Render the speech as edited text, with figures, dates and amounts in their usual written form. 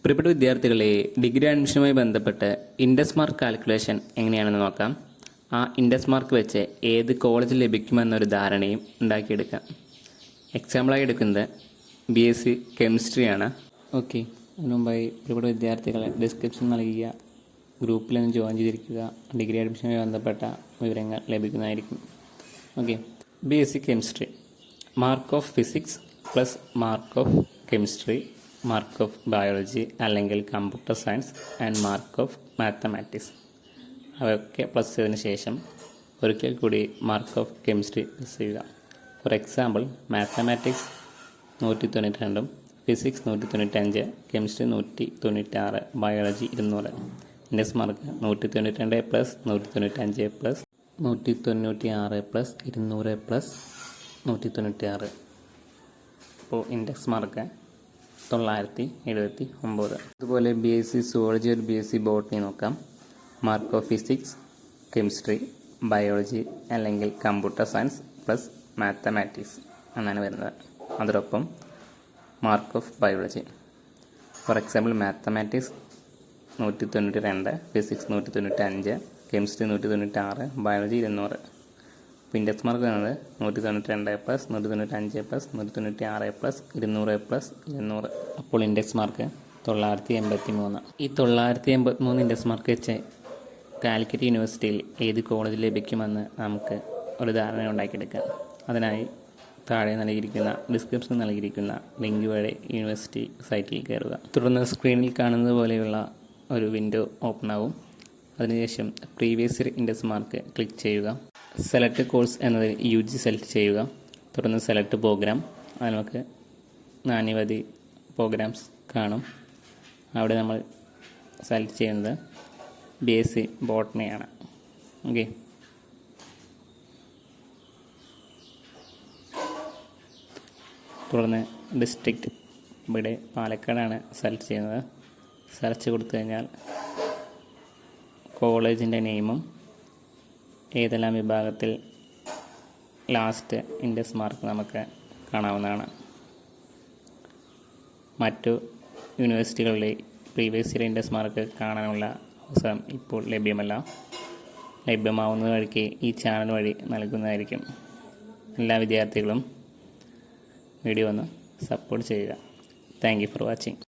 പ്രിയപ്പെട്ട വിദ്യാർത്ഥികളെ, ഡിഗ്രി അഡ്മിഷനുമായി ബന്ധപ്പെട്ട് ഇൻഡെക്സ് മാർക്ക് കാൽക്കുലേഷൻ എങ്ങനെയാണെന്ന് നോക്കാം. ആ ഇൻഡെക്സ് മാർക്ക് വെച്ച് ഏത് കോളേജ് ലഭിക്കുമെന്നൊരു ധാരണയും ഉണ്ടാക്കിയെടുക്കാം. എക്സാമ്പിളായി എടുക്കുന്നത് BSc കെമിസ്ട്രിയാണ്. ഓക്കെ, അതിനു മുമ്പായി പ്രിയപ്പെട്ട വിദ്യാർത്ഥികളെ ഡിസ്ക്രിപ്ഷൻ നൽകിയ ഗ്രൂപ്പിൽ നിന്ന് ജോയിൻ ചെയ്തിരിക്കുക. ഡിഗ്രി അഡ്മിഷനുമായി ബന്ധപ്പെട്ട വിവരങ്ങൾ ലഭിക്കുന്നതായിരിക്കും. Okay, BSc chemistry, mark of physics plus mark of chemistry, mark of biology അല്ലെങ്കിൽ computer science and mark of mathematics അവയൊക്കെ പ്ലസ് ചെയ്തതിന് ശേഷം ഒരിക്കൽ കൂടി മാർക്ക് ഓഫ് കെമിസ്ട്രി പ്ലസ് ചെയ്യുക. For example, mathematics 192, physics 195, chemistry 196, biology 200. Index mark 192 plus 195 plus 196 plus 200 plus 196. അപ്പോൾ index mark 979. അതുപോലെ BSc zoology ഒരു BSc ബോട്ടണി നോക്കാം. Mark of physics, chemistry, biology അല്ലെങ്കിൽ കമ്പ്യൂട്ടർ സയൻസ് പ്ലസ് മാത്തമാറ്റിക്സ് എന്നാണ് വരുന്നത്. അതോടൊപ്പം mark of biology, four example mathematics 192, physics 195, chemistry 196, biology 200. അപ്പോൾ index mark വരുന്നത് 192 പ്ലസ് 195 പ്ലസ് 196 പ്ലസ് 200 പ്ലസ് 200. അപ്പോൾ ഇൻഡെക്സ് മാർക്ക് 983. ഈ 983 ഇൻഡെക്സ് മാർക്ക് വെച്ച് കാലിക്കറ്റ് യൂണിവേഴ്സിറ്റിയിൽ ഏത് കോളേജിൽ ലഭിക്കുമെന്ന് നമുക്ക് ഒരു ധാരണ ഉണ്ടാക്കിയെടുക്കാം. അതിനായി താഴെ നൽകിയിരിക്കുന്ന ഡിസ്ക്രിപ്ഷനിൽ നൽകിയിരിക്കുന്ന ലിങ്ക് വഴി യൂണിവേഴ്സിറ്റി സൈറ്റിൽ കയറുക. തുടർന്ന് സ്ക്രീനിൽ കാണുന്നത് പോലെയുള്ള ഒരു വിൻഡോ ഓപ്പൺ ആവും. അതിനുശേഷം previous year index mark click ചെയ്യുക. സെലക്ട് കോഴ്സ് എന്നതിൽ UG സെലക്ട് ചെയ്യുക. തുടർന്ന് സെലക്ട് പ്രോഗ്രാം. അത് നമുക്ക് അനവധി പ്രോഗ്രാംസ് കാണും. അവിടെ നമ്മൾ സെലക്ട് ചെയ്യുന്നത് BSc ബോട്ടണിയാണ്. ഓക്കെ, തുടർന്ന് ഡിസ്ട്രിക്റ്റ്, ഇവിടെ പാലക്കാടാണ് സെലക്ട് ചെയ്യുന്നത്. സെർച്ച് കൊടുത്തു കഴിഞ്ഞാൽ കോളേജിൻ്റെ നെയിമും ഏതെല്ലാം വിഭാഗത്തിൽ ലാസ്റ്റ് ഇൻഡെക്സ് മാർക്ക് നമുക്ക് കാണാവുന്നതാണ്. മറ്റു യൂണിവേഴ്സിറ്റികളിലെ പ്രീവിയസ് ഇയർ ഇൻഡെക്സ് മാർക്ക് കാണാനുള്ള അവസരം ഇപ്പോൾ ലഭ്യമല്ല. ലഭ്യമാവുന്ന വഴിക്ക് ഈ ചാനൽ വഴി നൽകുന്നതായിരിക്കും. എല്ലാ വിദ്യാർത്ഥികളും വീഡിയോ ഒന്ന് സപ്പോർട്ട് ചെയ്യുക. Thank you for watching.